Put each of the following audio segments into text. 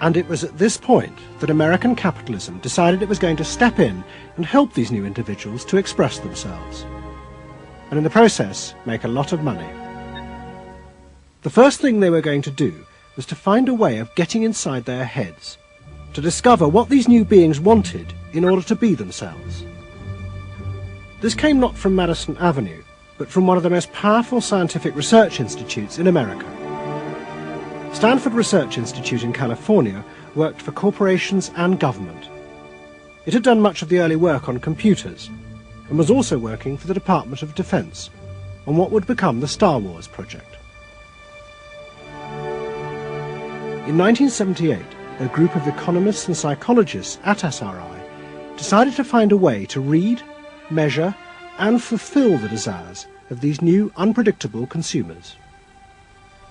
And it was at this point that American capitalism decided it was going to step in and help these new individuals to express themselves, and in the process make a lot of money. The first thing they were going to do was to find a way of getting inside their heads, to discover what these new beings wanted in order to be themselves. This came not from Madison Avenue, but from one of the most powerful scientific research institutes in America. Stanford Research Institute in California worked for corporations and government. It had done much of the early work on computers, and was also working for the Department of Defense on what would become the Star Wars project. In 1978, a group of economists and psychologists at SRI decided to find a way to read, measure, and fulfill the desires of these new, unpredictable consumers.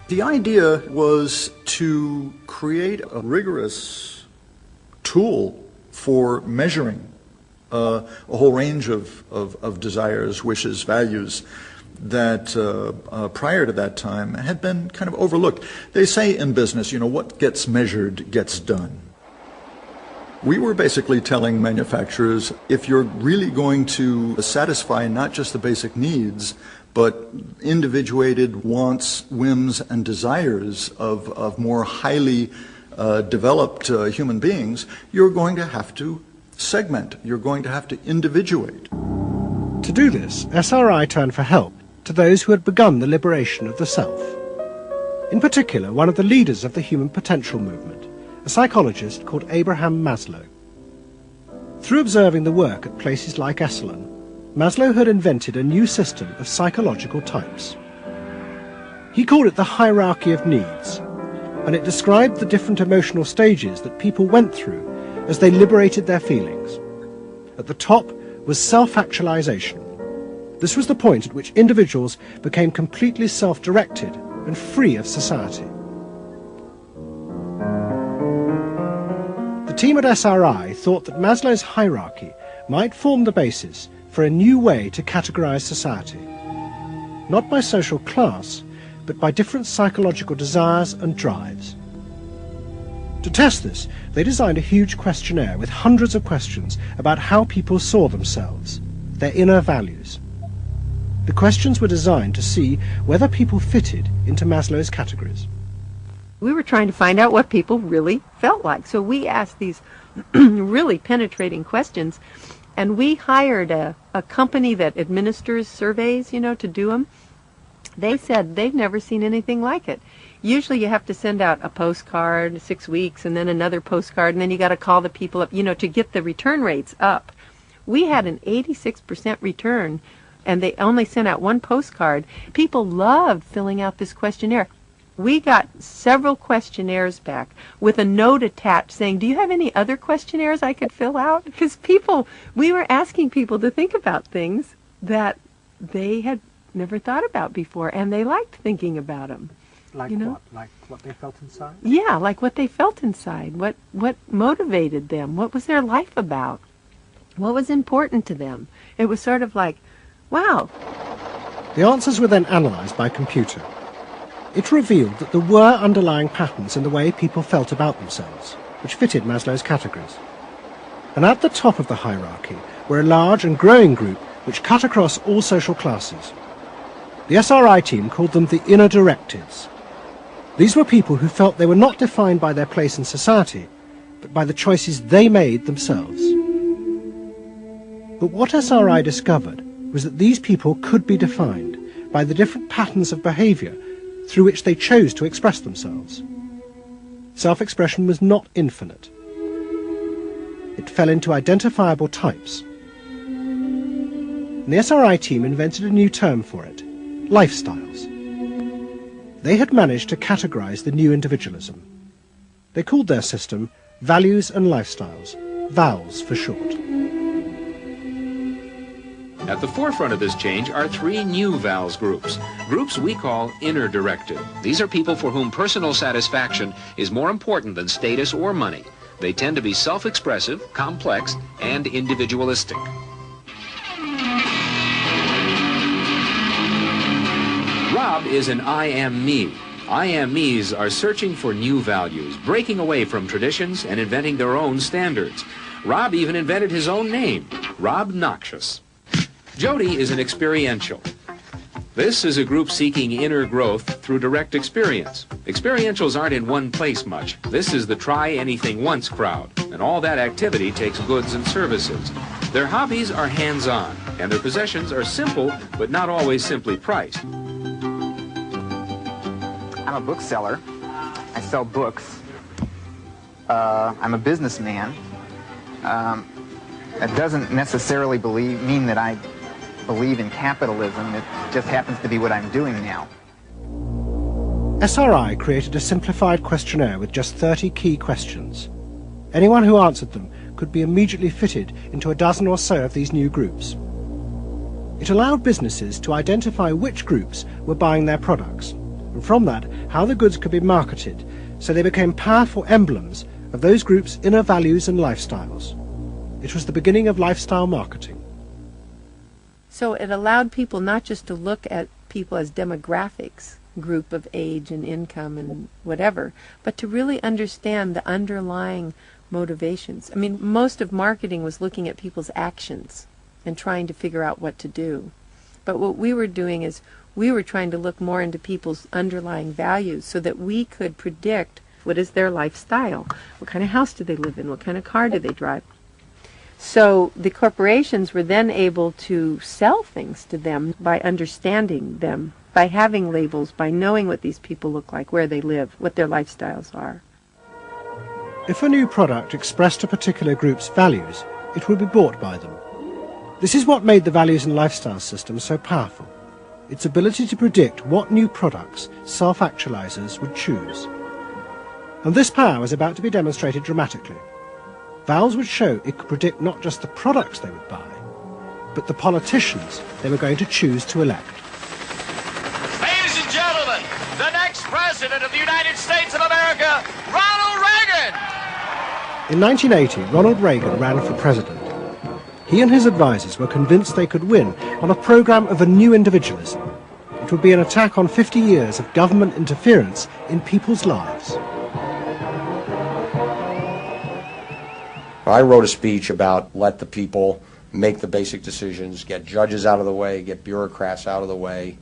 The idea was to create a rigorous tool for measuring a whole range of desires, wishes, values that prior to that time had been kind of overlooked. They say in business, what gets measured gets done. We were basically telling manufacturers, if you're really going to satisfy not just the basic needs, but individuated wants, whims, and desires of more highly developed human beings, you're going to have to segment, you're going to have to individuate. To do this, SRI turned for help to those who had begun the liberation of the self. In particular, one of the leaders of the human potential movement, a psychologist called Abraham Maslow. Through observing the work at places like Esalen, Maslow had invented a new system of psychological types. He called it the hierarchy of needs, and it described the different emotional stages that people went through as they liberated their feelings. At the top was self-actualization. This was the point at which individuals became completely self-directed and free of society. The team at SRI thought that Maslow's hierarchy might form the basis for a new way to categorize society, not by social class, but by different psychological desires and drives. To test this, they designed a huge questionnaire with hundreds of questions about how people saw themselves, their inner values. The questions were designed to see whether people fitted into Maslow's categories. We were trying to find out what people really felt like. So we asked these really penetrating questions, and we hired a company that administers surveys, to do them. They said they've never seen anything like it. Usually you have to send out a postcard 6 weeks and then another postcard, and then you got to call the people up, to get the return rates up. We had an 86% return, and they only sent out one postcard. People loved filling out this questionnaire. We got several questionnaires back with a note attached saying, do you have any other questionnaires I could fill out? Because we were asking people to think about things that they had never thought about before, and they liked thinking about them. Like what? Like what they felt inside? Yeah, like what they felt inside. What motivated them? What was their life about? What was important to them? It was sort of like, wow. The answers were then analyzed by computer. It revealed that there were underlying patterns in the way people felt about themselves, which fitted Maslow's categories. And at the top of the hierarchy were a large and growing group which cut across all social classes. The SRI team called them the inner directives. These were people who felt they were not defined by their place in society, but by the choices they made themselves. But what SRI discovered was that these people could be defined by the different patterns of behavior through which they chose to express themselves. Self-expression was not infinite. It fell into identifiable types. And the SRI team invented a new term for it: lifestyles. They had managed to categorize the new individualism. They called their system Values and Lifestyles, VALS for short. At the forefront of this change are three new VALS groups we call inner directed. These are people for whom personal satisfaction is more important than status or money. They tend to be self-expressive, complex, and individualistic. Rob is an I am me. I am me's are searching for new values, breaking away from traditions and inventing their own standards. Rob even invented his own name, Rob Noxious. Jody is an experiential. This is a group seeking inner growth through direct experience. Experientials aren't in one place much. This is the try-anything-once crowd, and all that activity takes goods and services. Their hobbies are hands-on, and their possessions are simple, but not always simply priced. I'm a bookseller. I sell books. I'm a businessman. That doesn't necessarily mean that I believe in capitalism. It just happens to be what I'm doing now. SRI created a simplified questionnaire with just 30 key questions. Anyone who answered them could be immediately fitted into a dozen or so of these new groups. It allowed businesses to identify which groups were buying their products, and from that, how the goods could be marketed, so they became powerful emblems of those groups' inner values and lifestyles. It was the beginning of lifestyle marketing. So it allowed people not just to look at people as demographics, group of age and income and whatever, but to really understand the underlying motivations. I mean, most of marketing was looking at people's actions and trying to figure out what to do. But what we were doing is we were trying to look more into people's underlying values so that we could predict what is their lifestyle, what kind of house do they live in, what kind of car do they drive. So the corporations were then able to sell things to them by understanding them, by having labels, by knowing what these people look like, where they live, what their lifestyles are. If a new product expressed a particular group's values, it would be bought by them. This is what made the values and lifestyle system so powerful. Its ability to predict what new products self-actualizers would choose. And this power was about to be demonstrated dramatically. Vowels would show it could predict not just the products they would buy, but the politicians they were going to choose to elect. Ladies and gentlemen, the next President of the United States of America, Ronald Reagan! In 1980, Ronald Reagan ran for president. He and his advisors were convinced they could win on a program of a new individualism. It would be an attack on 50 years of government interference in people's lives. I wrote a speech about let the people make the basic decisions, get judges out of the way, get bureaucrats out of the way,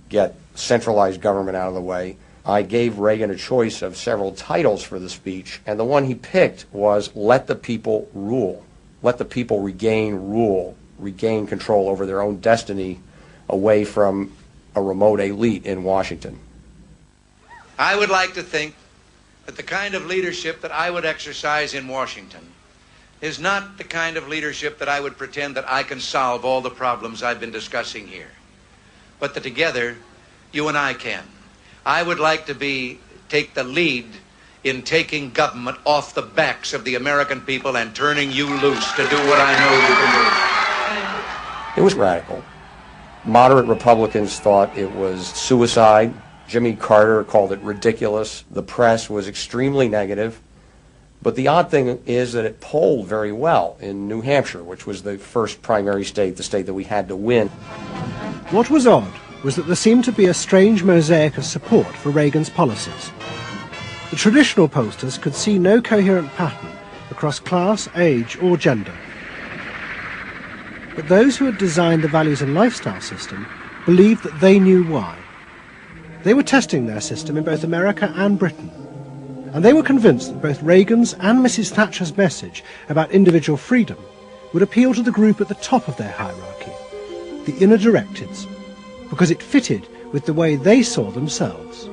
get centralized government out of the way. I gave Reagan a choice of several titles for the speech, and the one he picked was let the people rule. Let the people regain rule, regain control over their own destiny away from a remote elite in Washington. I would like to think that the kind of leadership that I would exercise in Washington is not the kind of leadership that I would pretend that I can solve all the problems I've been discussing here, but that together you and I can. I would like to take the lead in taking government off the backs of the American people and turning you loose to do what I know you can do. It was radical. Moderate Republicans thought it was suicide. Jimmy Carter called it ridiculous. The press was extremely negative. But the odd thing is that it polled very well in New Hampshire, which was the first primary state, the state that we had to win. What was odd was that there seemed to be a strange mosaic of support for Reagan's policies. The traditional pollsters could see no coherent pattern across class, age, or gender. But those who had designed the values and lifestyle system believed that they knew why. They were testing their system in both America and Britain. And they were convinced that both Reagan's and Mrs. Thatcher's message about individual freedom would appeal to the group at the top of their hierarchy, the inner directeds, because it fitted with the way they saw themselves.